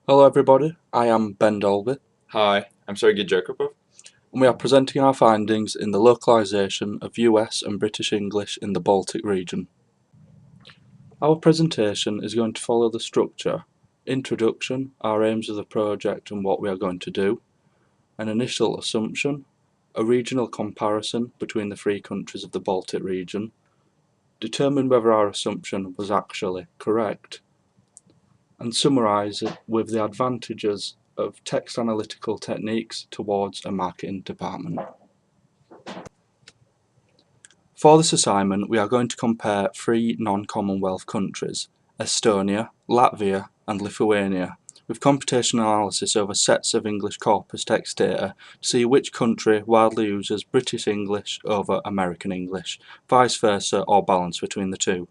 Hello everybody, I am Ben Dolby, Hi, I'm Sergey Jakubov. and we are presenting our findings in the localization of US and British English in the Baltic region. Our presentation is going to follow the structure: introduction, our aims of the project and what we are going to do, an initial assumption, a regional comparison between the three countries of the Baltic region, determine whether our assumption was actually correct, and summarise it with the advantages of text analytical techniques towards a marketing department. For this assignment, we are going to compare three non-Commonwealth countries: Estonia, Latvia, and Lithuania, with computational analysis over sets of English corpus text data to see which country widely uses British English over American English, vice versa, or balance between the two.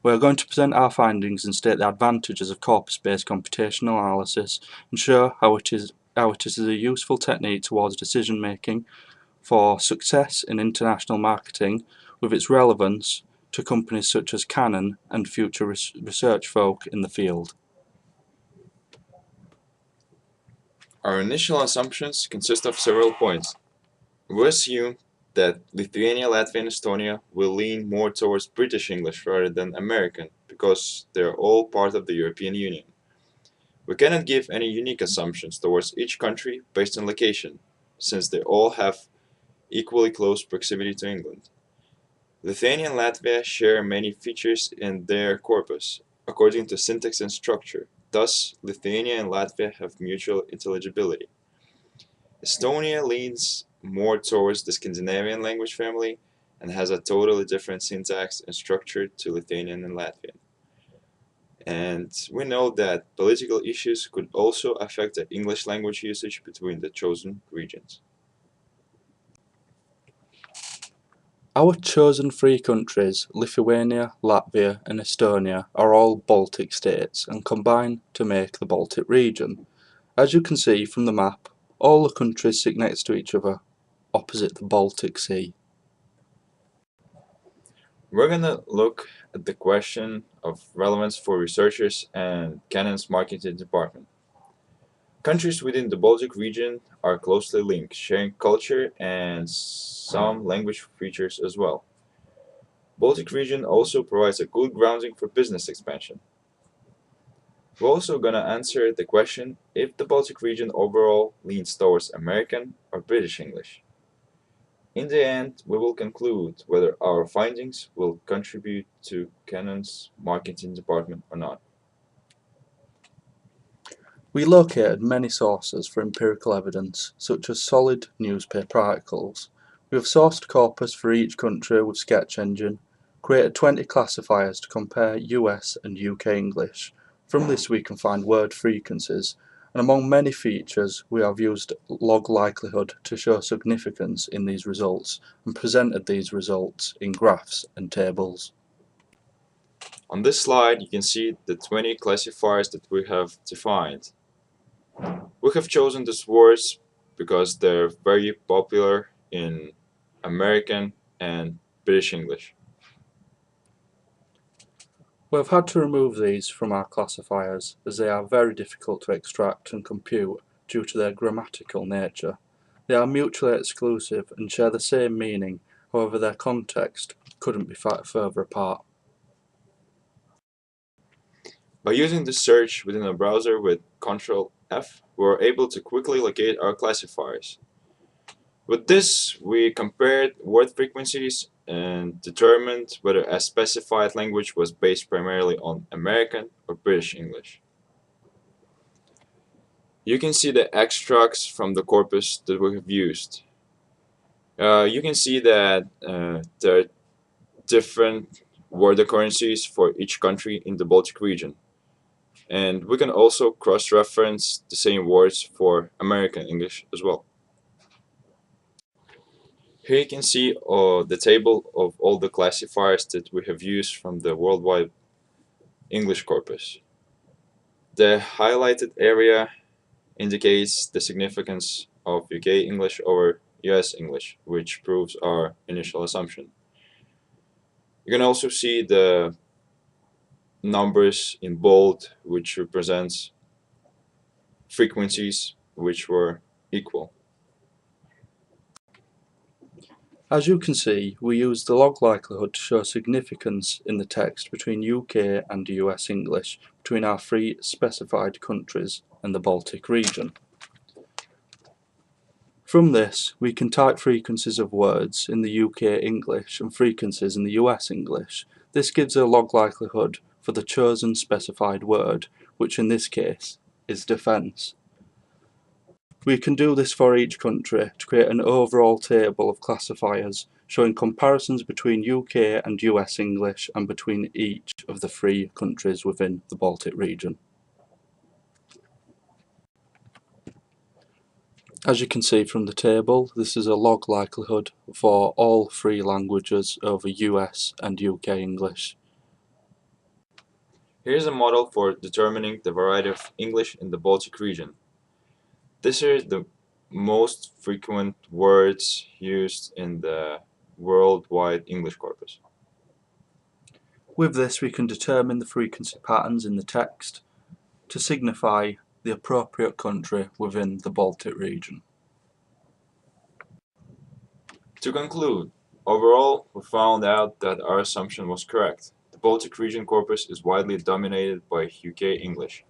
We are going to present our findings and state the advantages of corpus-based computational analysis and show how it is a useful technique towards decision making for success in international marketing, with its relevance to companies such as Canon and future research folk in the field. Our initial assumptions consist of several points. We assume that Lithuania, Latvia, and Estonia will lean more towards British English rather than American because they are all part of the European Union. We cannot give any unique assumptions towards each country based on location, since they all have equally close proximity to England. Lithuania and Latvia share many features in their corpus, according to syntax and structure. Thus, Lithuania and Latvia have mutual intelligibility. Estonia leans more towards the Scandinavian language family and has a totally different syntax and structure to Lithuanian and Latvian. And we know that political issues could also affect the English language usage between the chosen regions. Our chosen three countries, Lithuania, Latvia, and Estonia, are all Baltic states and combine to make the Baltic region. As you can see from the map, all the countries sit next to each other, opposite the Baltic Sea. We're gonna look at the question of relevance for researchers and Canon's marketing department. Countries within the Baltic region are closely linked, sharing culture and some language features as well. Baltic region also provides a good grounding for business expansion. We're also gonna answer the question if the Baltic region overall leans towards American or British English. In the end, we will conclude whether our findings will contribute to Canon's marketing department or not. We located many sources for empirical evidence, such as solid newspaper articles. We have sourced corpus for each country with Sketch Engine, created 20 classifiers to compare US and UK English. From this we can find word frequencies, and among many features we have used log likelihood to show significance in these results and presented these results in graphs and tables. On this slide, you can see the 20 classifiers that we have defined. We have chosen these words because they're very popular in American and British English. We have had to remove these from our classifiers as they are very difficult to extract and compute due to their grammatical nature. They are mutually exclusive and share the same meaning, however their context couldn't be further apart. By using the search within a browser with Ctrl F, we were able to quickly locate our classifiers. With this, we compared word frequencies and determined whether a specified language was based primarily on American or British English. You can see the extracts from the corpus that we have used. You can see that there are different word occurrences for each country in the Baltic region. And we can also cross-reference the same words for American English as well. Here you can see the table of all the classifiers that we have used from the worldwide English corpus. The highlighted area indicates the significance of UK English over US English, which proves our initial assumption. You can also see the numbers in bold, which represents frequencies which were equal. As you can see, we use the log likelihood to show significance in the text between UK and US English, between our three specified countries and the Baltic region. From this, we can type frequencies of words in the UK English and frequencies in the US English. This gives a log likelihood for the chosen specified word, which in this case is defence. We can do this for each country to create an overall table of classifiers showing comparisons between UK and US English and between each of the three countries within the Baltic region. As you can see from the table, this is a log likelihood for all three languages over US and UK English. Here's a model for determining the variety of English in the Baltic region. These are the most frequent words used in the worldwide English corpus. With this, we can determine the frequency patterns in the text to signify the appropriate country within the Baltic region. To conclude, overall, we found out that our assumption was correct. The Baltic region corpus is widely dominated by UK English.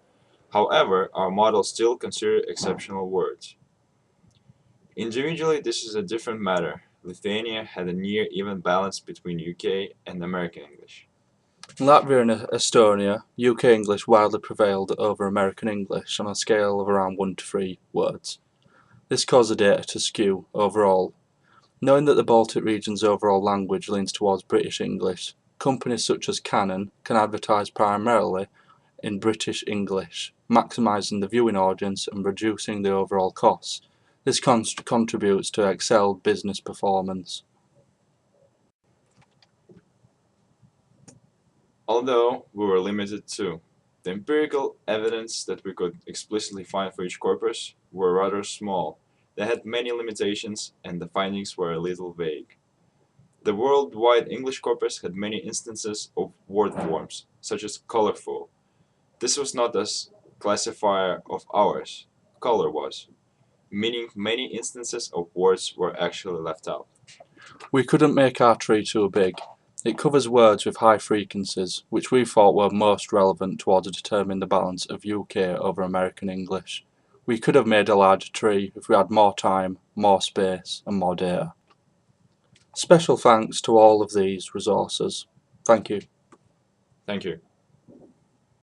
However, our model still considers exceptional words. Individually, this is a different matter. Lithuania had a near even balance between UK and American English. In Latvia and Estonia, UK English widely prevailed over American English on a scale of around 1 to 3 words. This caused the data to skew overall. Knowing that the Baltic region's overall language leans towards British English, companies such as Canon can advertise primarily in British English, maximising the viewing audience and reducing the overall costs. This contributes to excelled business performance. Although we were limited to the empirical evidence that we could explicitly find for each corpus were rather small. They had many limitations and the findings were a little vague. The worldwide English corpus had many instances of word forms, such as colorful. This was not a classifier of ours, color was, meaning many instances of words were actually left out. We couldn't make our tree too big. It covers words with high frequencies, which we thought were most relevant towards determining the balance of UK over American English. We could have made a larger tree if we had more time, more space, and more data. Special thanks to all of these resources. Thank you. Thank you.